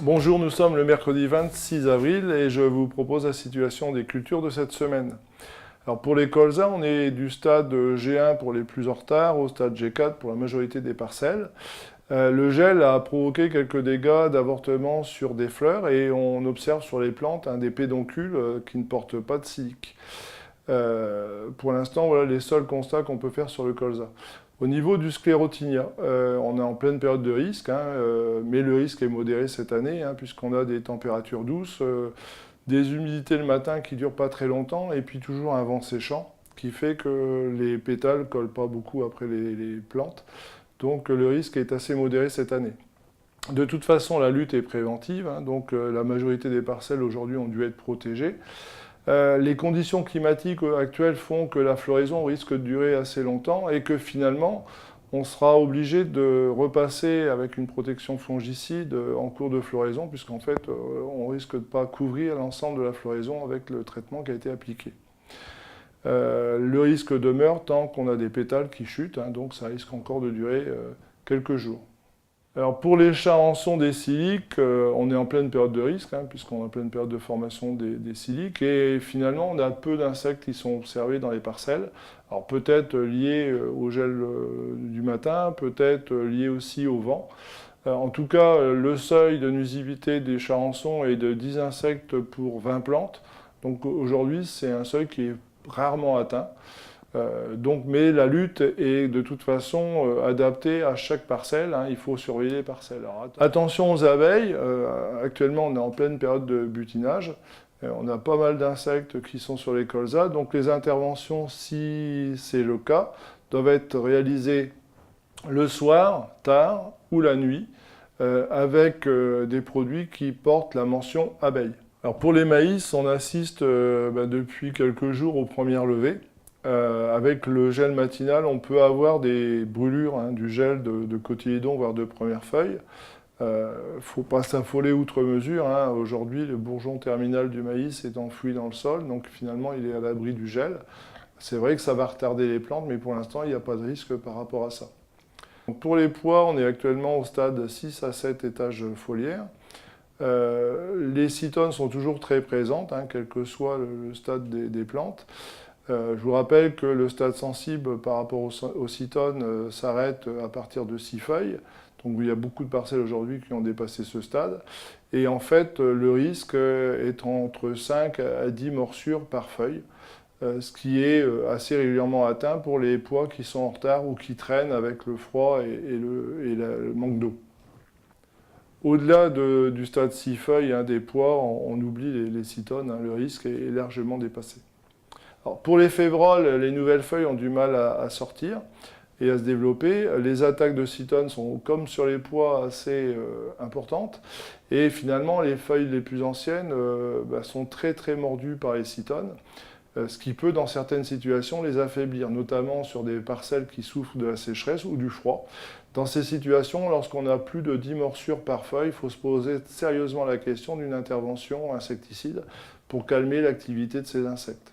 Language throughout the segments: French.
Bonjour, nous sommes le mercredi 26 avril et je vous propose la situation des cultures de cette semaine. Alors pour les colzas, on est du stade G1 pour les plus en retard au stade G4 pour la majorité des parcelles. Le gel a provoqué quelques dégâts d'avortement sur des fleurs et on observe sur les plantes des pédoncules qui ne portent pas de silique. Pour l'instant, voilà les seuls constats qu'on peut faire sur le colza. Au niveau du sclérotinia, on est en pleine période de risque, mais le risque est modéré cette année, puisqu'on a des températures douces, des humidités le matin qui ne durent pas très longtemps, et puis toujours un vent séchant qui fait que les pétales ne collent pas beaucoup après les plantes. Donc le risque est assez modéré cette année. De toute façon, la lutte est préventive, donc la majorité des parcelles aujourd'hui ont dû être protégées. Les conditions climatiques actuelles font que la floraison risque de durer assez longtemps et que finalement, on sera obligé de repasser avec une protection fongicide en cours de floraison, puisqu'en fait, on risque de ne pas couvrir l'ensemble de la floraison avec le traitement qui a été appliqué. Le risque demeure tant qu'on a des pétales qui chutent, donc ça risque encore de durer quelques jours. Alors pour les charançons des siliques, on est en pleine période de risque, puisqu'on est en pleine période de formation des siliques, et finalement on a peu d'insectes qui sont observés dans les parcelles. Alors peut-être liés au gel du matin, peut-être liés aussi au vent. En tout cas, le seuil de nuisibilité des charançons est de 10 insectes pour 20 plantes. Donc aujourd'hui, c'est un seuil qui est rarement atteint. Mais la lutte est de toute façon adaptée à chaque parcelle, il faut surveiller les parcelles. Alors, attention aux abeilles, actuellement on est en pleine période de butinage, on a pas mal d'insectes qui sont sur les colzas, donc les interventions, si c'est le cas, doivent être réalisées le soir, tard ou la nuit, avec des produits qui portent la mention abeille. Alors pour les maïs, on assiste depuis quelques jours aux premières levées. Avec le gel matinal, on peut avoir des brûlures, du gel de cotylédon, voire de premières feuilles. Il ne faut pas s'affoler outre mesure. Aujourd'hui, le bourgeon terminal du maïs est enfoui dans le sol, donc finalement, il est à l'abri du gel. C'est vrai que ça va retarder les plantes, mais pour l'instant, il n'y a pas de risque par rapport à ça. Donc pour les pois, on est actuellement au stade 6 à 7 étages foliaires. Les cytones sont toujours très présentes, quel que soit le stade des plantes. Je vous rappelle que le stade sensible par rapport aux cytones s'arrête à partir de 6 feuilles. Donc il y a beaucoup de parcelles aujourd'hui qui ont dépassé ce stade. Et en fait, le risque est entre 5 à 10 morsures par feuille, ce qui est assez régulièrement atteint pour les pois qui sont en retard ou qui traînent avec le froid et le manque d'eau. Au-delà du stade 6 feuilles des pois, on oublie les cytones, le risque est largement dépassé. Alors, pour les févroles, les nouvelles feuilles ont du mal à sortir et à se développer. Les attaques de cytones sont, comme sur les pois, assez importantes. Et finalement, les feuilles les plus anciennes sont très très mordues par les cytones, ce qui peut, dans certaines situations, les affaiblir, notamment sur des parcelles qui souffrent de la sécheresse ou du froid. Dans ces situations, lorsqu'on a plus de 10 morsures par feuille, il faut se poser sérieusement la question d'une intervention insecticide pour calmer l'activité de ces insectes.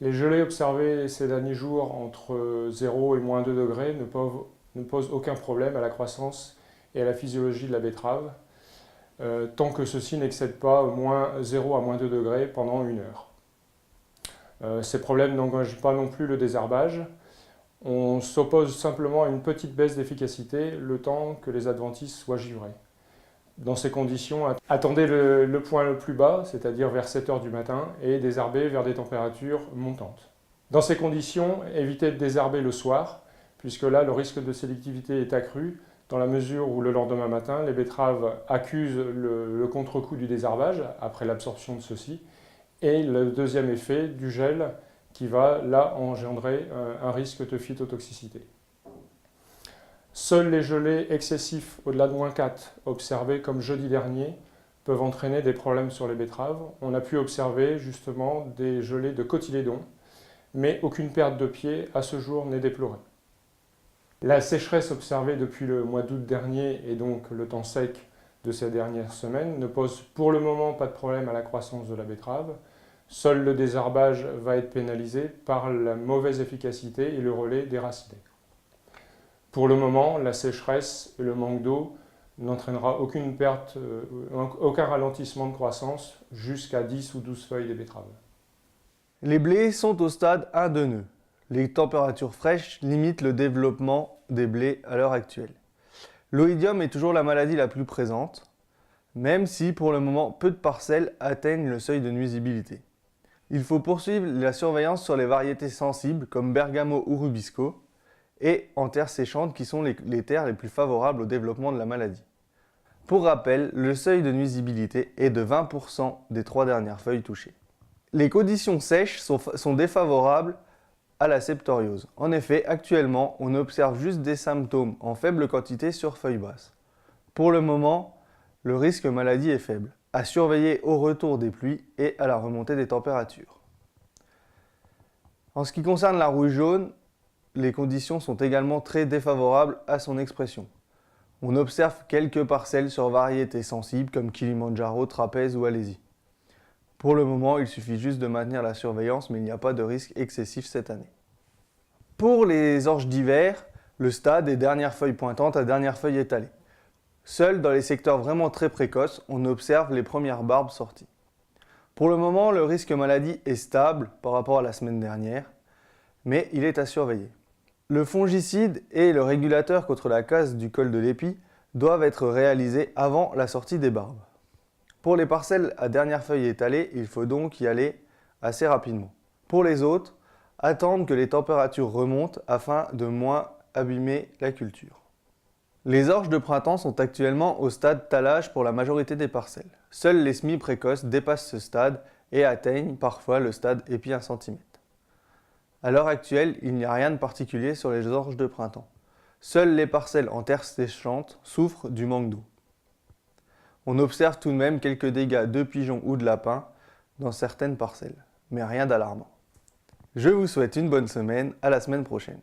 Les gelées observées ces derniers jours entre 0 et moins 2 degrés ne posent aucun problème à la croissance et à la physiologie de la betterave, tant que ceci n'excède pas moins 0 à moins 2 degrés pendant 1 heure. Ces problèmes n'engagent pas non plus le désherbage. On s'oppose simplement à une petite baisse d'efficacité le temps que les adventices soient givrés. Dans ces conditions, attendez le point le plus bas, c'est-à-dire vers 7 heures du matin, et désherber vers des températures montantes. Dans ces conditions, évitez de désherber le soir, puisque là, le risque de sélectivité est accru, dans la mesure où le lendemain matin, les betteraves accusent le contre-coup du désherbage, après l'absorption de ceux-ci, et le deuxième effet du gel, qui va là engendrer un risque de phytotoxicité. Seuls les gelées excessifs au-delà de moins 4 observés comme jeudi dernier peuvent entraîner des problèmes sur les betteraves. On a pu observer justement des gelées de cotylédon, mais aucune perte de pied à ce jour n'est déplorée. La sécheresse observée depuis le mois d'août dernier et donc le temps sec de ces dernières semaines ne pose pour le moment pas de problème à la croissance de la betterave. Seul le désherbage va être pénalisé par la mauvaise efficacité et le relais déraciné. Pour le moment, la sécheresse et le manque d'eau n'entraînera aucune perte, aucun ralentissement de croissance jusqu'à 10 ou 12 feuilles des betteraves. Les blés sont au stade 1 de nœud. Les températures fraîches limitent le développement des blés à l'heure actuelle. L'oïdium est toujours la maladie la plus présente, même si pour le moment peu de parcelles atteignent le seuil de nuisibilité. Il faut poursuivre la surveillance sur les variétés sensibles comme Bergamo ou Rubisco et en terre séchante qui sont les terres les plus favorables au développement de la maladie. Pour rappel, le seuil de nuisibilité est de 20% des 3 dernières feuilles touchées. Les conditions sèches sont défavorables à la septoriose. En effet, actuellement, on observe juste des symptômes en faible quantité sur feuilles basses. Pour le moment, le risque maladie est faible, à surveiller au retour des pluies et à la remontée des températures. En ce qui concerne la rouille jaune, les conditions sont également très défavorables à son expression. On observe quelques parcelles sur variétés sensibles comme Kilimanjaro, Trapèze ou Alésie. Pour le moment, il suffit juste de maintenir la surveillance, mais il n'y a pas de risque excessif cette année. Pour les orges d'hiver, le stade est dernière feuille pointante à dernière feuille étalée. Seul dans les secteurs vraiment très précoces, on observe les premières barbes sorties. Pour le moment, le risque maladie est stable par rapport à la semaine dernière, mais il est à surveiller. Le fongicide et le régulateur contre la casse du col de l'épi doivent être réalisés avant la sortie des barbes. Pour les parcelles à dernière feuille étalée, il faut donc y aller assez rapidement. Pour les autres, attendre que les températures remontent afin de moins abîmer la culture. Les orges de printemps sont actuellement au stade tallage pour la majorité des parcelles. Seuls les semis précoces dépassent ce stade et atteignent parfois le stade épi 1 cm. À l'heure actuelle, il n'y a rien de particulier sur les orges de printemps. Seules les parcelles en terre séchante souffrent du manque d'eau. On observe tout de même quelques dégâts de pigeons ou de lapins dans certaines parcelles, mais rien d'alarmant. Je vous souhaite une bonne semaine, à la semaine prochaine.